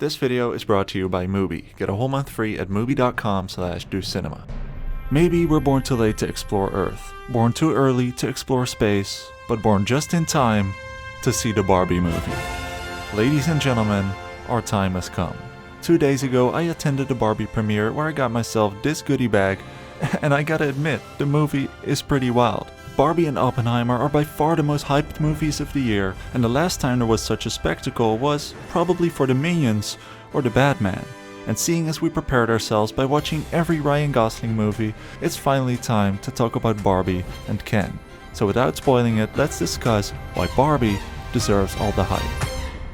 This video is brought to you by Mubi. Get a whole month free at mubi.com/docinema. Maybe we're born too late to explore Earth, born too early to explore space, but born just in time to see the Barbie movie. Ladies and gentlemen, our time has come. 2 days ago, I attended the Barbie premiere where I got myself this goodie bag, and I gotta admit, the movie is pretty wild. Barbie and Oppenheimer are by far the most hyped movies of the year, and the last time there was such a spectacle was probably for the Minions or the Batman. And seeing as we prepared ourselves by watching every Ryan Gosling movie, it's finally time to talk about Barbie and Ken. So without spoiling it, let's discuss why Barbie deserves all the hype.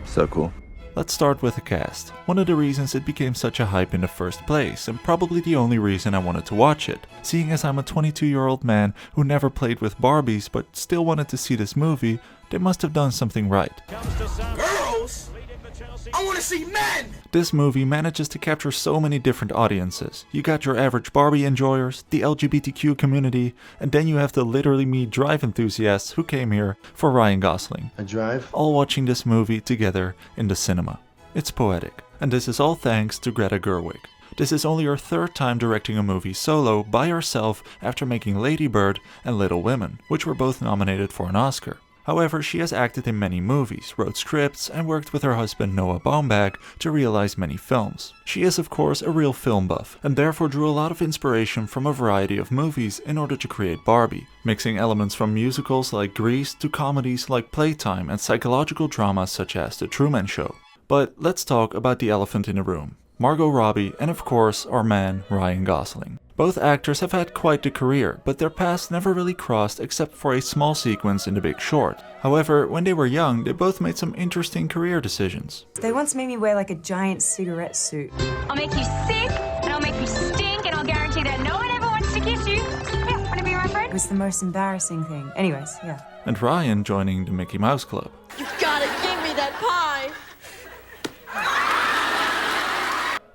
So cool. Let's start with the cast. One of the reasons it became such a hype in the first place, and probably the only reason I wanted to watch it. Seeing as I'm a 22-year-old man who never played with Barbies but still wanted to see this movie, they must have done something right. Girls? I want to see men! This movie manages to capture so many different audiences. You got your average Barbie enjoyers, the LGBTQ community, and then you have the literally me drive enthusiasts who came here for Ryan Gosling. A drive? All watching this movie together in the cinema. It's poetic. And this is all thanks to Greta Gerwig. This is only her third time directing a movie solo by herself after making Lady Bird and Little Women, which were both nominated for an Oscar. However, she has acted in many movies, wrote scripts, and worked with her husband Noah Baumbach to realize many films. She is of course a real film buff, and therefore drew a lot of inspiration from a variety of movies in order to create Barbie, mixing elements from musicals like Grease to comedies like Playtime and psychological dramas such as The Truman Show. But let's talk about the elephant in the room. Margot Robbie and of course our man Ryan Gosling. Both actors have had quite the career, but their paths never really crossed except for a small sequence in The Big Short. However, when they were young, they both made some interesting career decisions. They once made me wear like a giant cigarette suit. I'll make you sick, and I'll make you stink, and I'll guarantee that no one ever wants to kiss you. Yeah, wanna be my It friend? was the most embarrassing thing. Anyways, yeah. And Ryan joining the Mickey Mouse Club. You gotta give me that pie!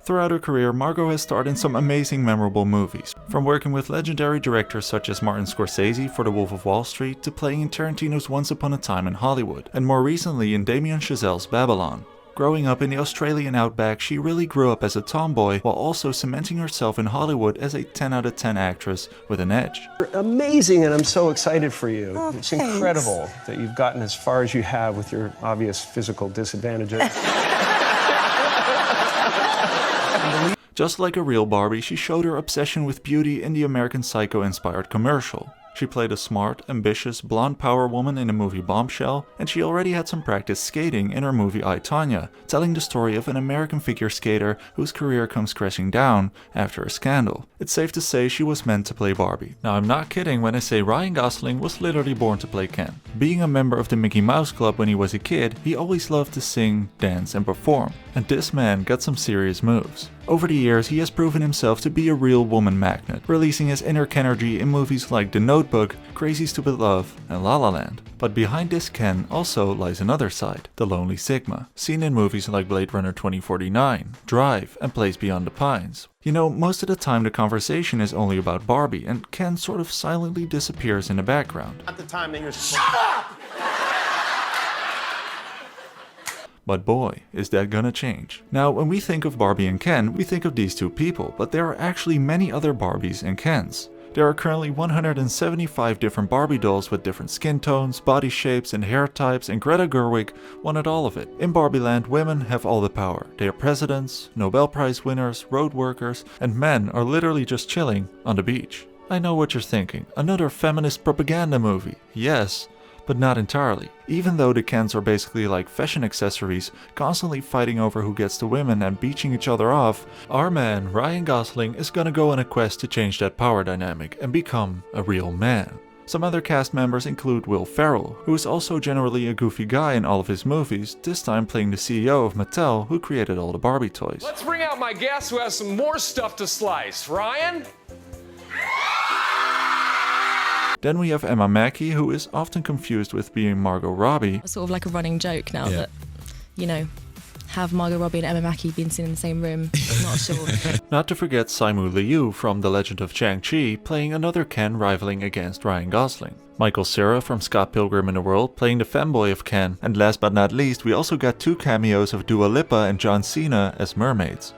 Throughout her career, Margot has starred in some amazing memorable movies, from working with legendary directors such as Martin Scorsese for The Wolf of Wall Street to playing in Tarantino's Once Upon a Time in Hollywood, and more recently in Damien Chazelle's Babylon. Growing up in the Australian outback, she really grew up as a tomboy while also cementing herself in Hollywood as a 10 out of 10 actress with an edge. You're amazing, and I'm so excited for you. Oh, it's thanks. incredible that you've gotten as far as you have with your obvious physical disadvantages. Just like a real Barbie, she showed her obsession with beauty in the American Psycho-inspired commercial. She played a smart, ambitious, blonde power woman in the movie Bombshell, and she already had some practice skating in her movie I, Tonya, telling the story of an American figure skater whose career comes crashing down after a scandal. It's safe to say she was meant to play Barbie. Now I'm not kidding when I say Ryan Gosling was literally born to play Ken. Being a member of the Mickey Mouse Club when he was a kid, he always loved to sing, dance and perform. And this man got some serious moves. Over the years, he has proven himself to be a real woman magnet, releasing his inner Ken-ergy in movies like The Notebook, Crazy Stupid Love, and La La Land. But behind this Ken also lies another side, the lonely Sigma, seen in movies like Blade Runner 2049, Drive, and Place Beyond the Pines. You know, most of the time the conversation is only about Barbie, and Ken sort of silently disappears in the background. At the time, they were shut up! But boy, is that gonna change. Now, when we think of Barbie and Ken, we think of these two people, but there are actually many other Barbies and Kens. There are currently 175 different Barbie dolls with different skin tones, body shapes, and hair types, and Greta Gerwig wanted all of it. In Barbieland, women have all the power. They are presidents, Nobel Prize winners, road workers, and men are literally just chilling on the beach. I know what you're thinking. Another feminist propaganda movie. Yes, but not entirely. Even though the Kens are basically like fashion accessories, constantly fighting over who gets the women and beaching each other off, our man Ryan Gosling is gonna go on a quest to change that power dynamic and become a real man. Some other cast members include Will Ferrell, who is also generally a goofy guy in all of his movies, this time playing the CEO of Mattel, who created all the Barbie toys. Let's bring out my guest who has some more stuff to slice. Ryan? Then we have Emma Mackey, who is often confused with being Margot Robbie. Sort of like a running joke now that, you know, have Margot Robbie and Emma Mackey been seen in the same room? Not sure. Not to forget Simu Liu from The Legend of Shang-Chi playing another Ken rivaling against Ryan Gosling. Michael Cera from Scott Pilgrim in the World playing the femboy of Ken, and last but not least we also got 2 cameos of Dua Lipa and John Cena as mermaids.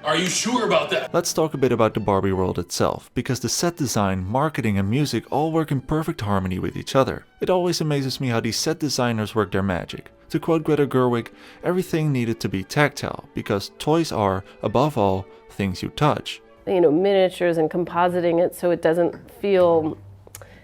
Are you sure about that? Let's talk a bit about the Barbie world itself, because the set design, marketing and music all work in perfect harmony with each other. It always amazes me how these set designers work their magic. To quote Greta Gerwig, everything needed to be tactile, because toys are, above all, things you touch. You know, miniatures and compositing it so it doesn't feel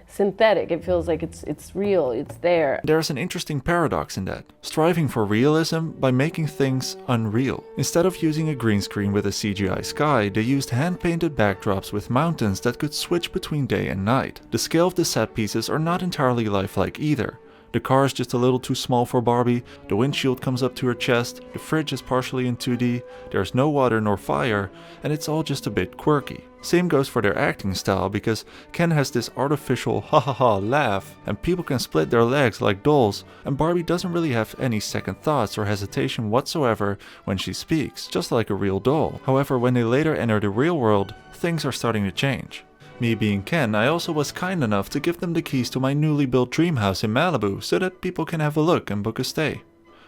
synthetic. It feels like it's real, it's there. There's an interesting paradox in that, striving for realism by making things unreal. Instead of using a green screen with a CGI sky, they used hand-painted backdrops with mountains that could switch between day and night. The scale of the set pieces are not entirely lifelike either. The car is just a little too small for Barbie, the windshield comes up to her chest, the fridge is partially in 2D, there's no water nor fire, and it's all just a bit quirky. Same goes for their acting style, because Ken has this artificial ha ha ha laugh, and people can split their legs like dolls, and Barbie doesn't really have any second thoughts or hesitation whatsoever when she speaks, just like a real doll. However, when they later enter the real world, things are starting to change. Me being Ken, I also was kind enough to give them the keys to my newly built dream house in Malibu so that people can have a look and book a stay.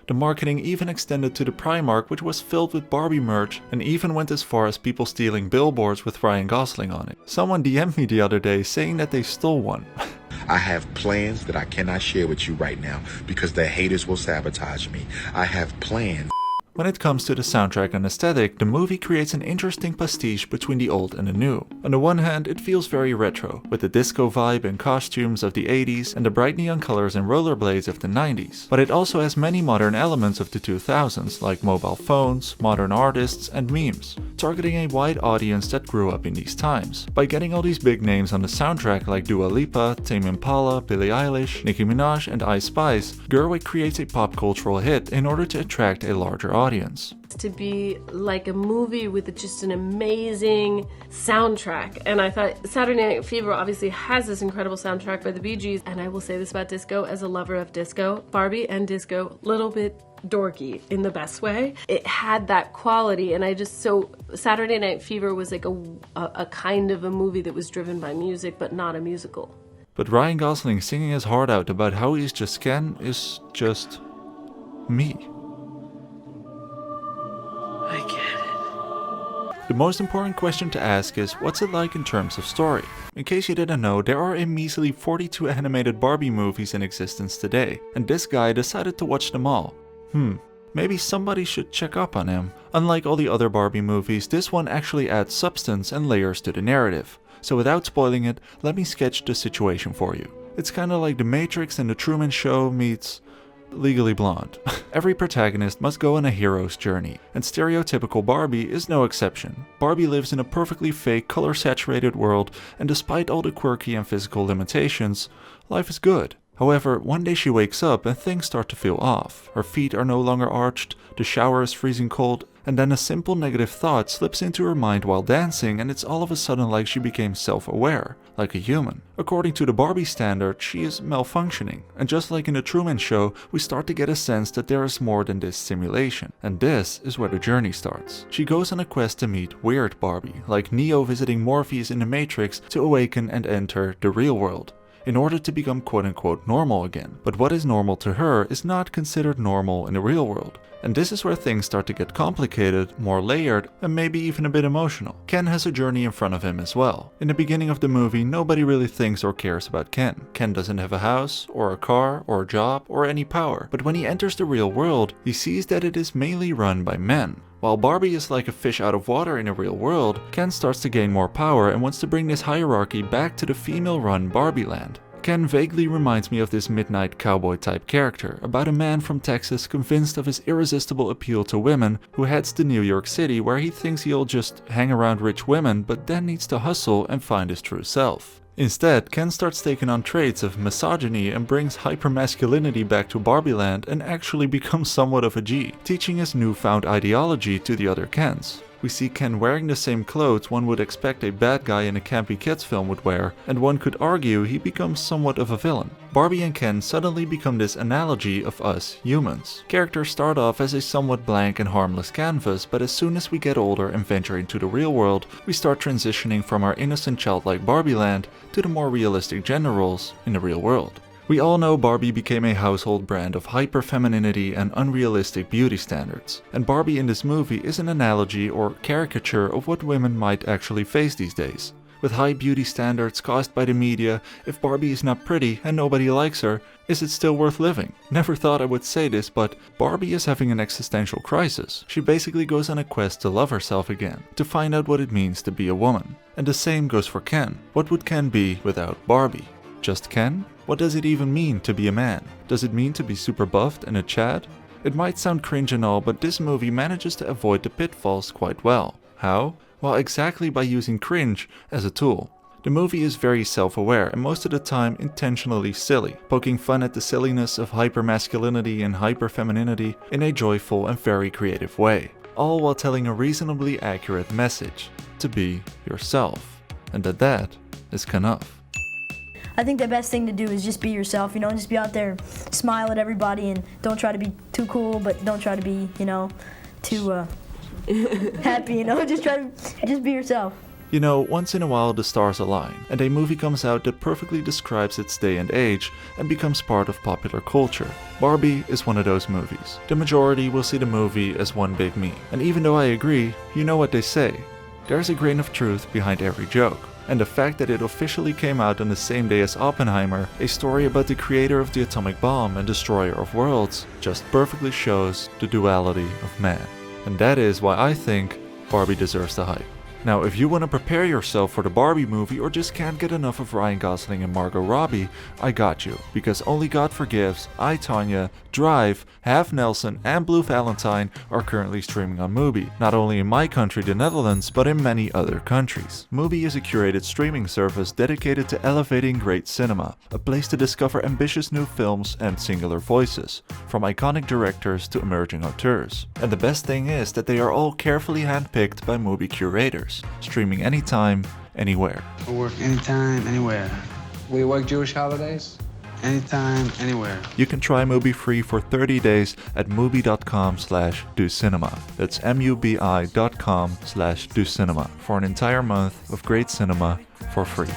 The marketing even extended to the Primark, which was filled with Barbie merch, and even went as far as people stealing billboards with Ryan Gosling on it. Someone DM'd me the other day saying that they stole one. I have plans that I cannot share with you right now because the haters will sabotage me. I have plans. When it comes to the soundtrack and aesthetic, the movie creates an interesting pastiche between the old and the new. On the one hand, it feels very retro, with the disco vibe and costumes of the 80s and the bright neon colors and rollerblades of the 90s. But it also has many modern elements of the 2000s, like mobile phones, modern artists, and memes, targeting a wide audience that grew up in these times. By getting all these big names on the soundtrack like Dua Lipa, Tame Impala, Billie Eilish, Nicki Minaj, and Ice Spice, Gerwig creates a pop cultural hit in order to attract a larger audience. To be like a movie with just an amazing soundtrack. And I thought Saturday Night Fever obviously has this incredible soundtrack by the Bee Gees, and I will say this about disco as a lover of disco. Barbie and disco, little bit dorky in the best way. It had that quality, and so Saturday Night Fever was like a kind of a movie that was driven by music but not a musical. But Ryan Gosling singing his heart out about how he's just Ken is just me. I get it. The most important question to ask is, what's it like in terms of story? In case you didn't know, there are a measly 42 animated Barbie movies in existence today, and this guy decided to watch them all. Maybe somebody should check up on him. Unlike all the other Barbie movies, this one actually adds substance and layers to the narrative. So without spoiling it, let me sketch the situation for you. It's kinda like The Matrix and The Truman Show meets Legally Blonde. Every protagonist must go on a hero's journey, and stereotypical Barbie is no exception. Barbie lives in a perfectly fake, color-saturated world, and despite all the quirky and physical limitations, life is good. However, one day she wakes up and things start to feel off. Her feet are no longer arched, the shower is freezing cold, and then a simple negative thought slips into her mind while dancing, and it's all of a sudden like she became self-aware, like a human. According to the Barbie standard, she is malfunctioning, and just like in the Truman Show, we start to get a sense that there is more than this simulation. And this is where the journey starts. She goes on a quest to meet Weird Barbie, like Neo visiting Morpheus in the Matrix to awaken and enter the real world, in order to become quote-unquote normal again. But what is normal to her is not considered normal in the real world. And this is where things start to get complicated, more layered, and maybe even a bit emotional. Ken has a journey in front of him as well. In the beginning of the movie, nobody really thinks or cares about Ken. Ken doesn't have a house, or a car, or a job, or any power. But when he enters the real world, he sees that it is mainly run by men. While Barbie is like a fish out of water in the real world, Ken starts to gain more power and wants to bring this hierarchy back to the female-run Barbie land. Ken vaguely reminds me of this midnight cowboy type character, about a man from Texas convinced of his irresistible appeal to women, who heads to New York City where he thinks he'll just hang around rich women but then needs to hustle and find his true self. Instead, Ken starts taking on traits of misogyny and brings hypermasculinity back to Barbie land and actually becomes somewhat of a G, teaching his newfound ideology to the other Kens. We see Ken wearing the same clothes one would expect a bad guy in a campy kids film would wear, and one could argue he becomes somewhat of a villain. Barbie and Ken suddenly become this analogy of us humans. Characters start off as a somewhat blank and harmless canvas, but as soon as we get older and venture into the real world, we start transitioning from our innocent childlike Barbie land to the more realistic gender roles in the real world. We all know Barbie became a household brand of hyper-femininity and unrealistic beauty standards, and Barbie in this movie is an analogy or caricature of what women might actually face these days. With high beauty standards caused by the media, if Barbie is not pretty and nobody likes her, is it still worth living? Never thought I would say this, but Barbie is having an existential crisis. She basically goes on a quest to love herself again, to find out what it means to be a woman. And the same goes for Ken. What would Ken be without Barbie? Just Ken? What does it even mean to be a man? Does it mean to be super buffed and a Chad? It might sound cringe and all, but this movie manages to avoid the pitfalls quite well. How? Well, exactly by using cringe as a tool. The movie is very self-aware and most of the time intentionally silly, poking fun at the silliness of hyper-masculinity and hyper-femininity in a joyful and very creative way, all while telling a reasonably accurate message: to be yourself. And that is enough. I think the best thing to do is just be yourself, just be out there, smile at everybody, and don't try to be too cool, but don't try to be, too happy, just be yourself. Once in a while the stars align, and a movie comes out that perfectly describes its day and age and becomes part of popular culture. Barbie is one of those movies. The majority will see the movie as one big meme. And even though I agree, you know what they say. There's a grain of truth behind every joke. And the fact that it officially came out on the same day as Oppenheimer, a story about the creator of the atomic bomb and destroyer of worlds, just perfectly shows the duality of man. And that is why I think Barbie deserves the hype. Now, if you want to prepare yourself for the Barbie movie or just can't get enough of Ryan Gosling and Margot Robbie, I got you. Because Only God Forgives, I, Tonya, Drive, Half Nelson, and Blue Valentine are currently streaming on Mubi. Not only in my country, the Netherlands, but in many other countries. Mubi is a curated streaming service dedicated to elevating great cinema, a place to discover ambitious new films and singular voices, from iconic directors to emerging auteurs. And the best thing is that they are all carefully handpicked by Mubi curators, streaming anytime, anywhere. I work anytime, anywhere. Will you work Jewish holidays? Anytime, anywhere. You can try Mubi free for 30 days at mubi.com/docinema. That's mubi.com/docinema for an entire month of great cinema for free.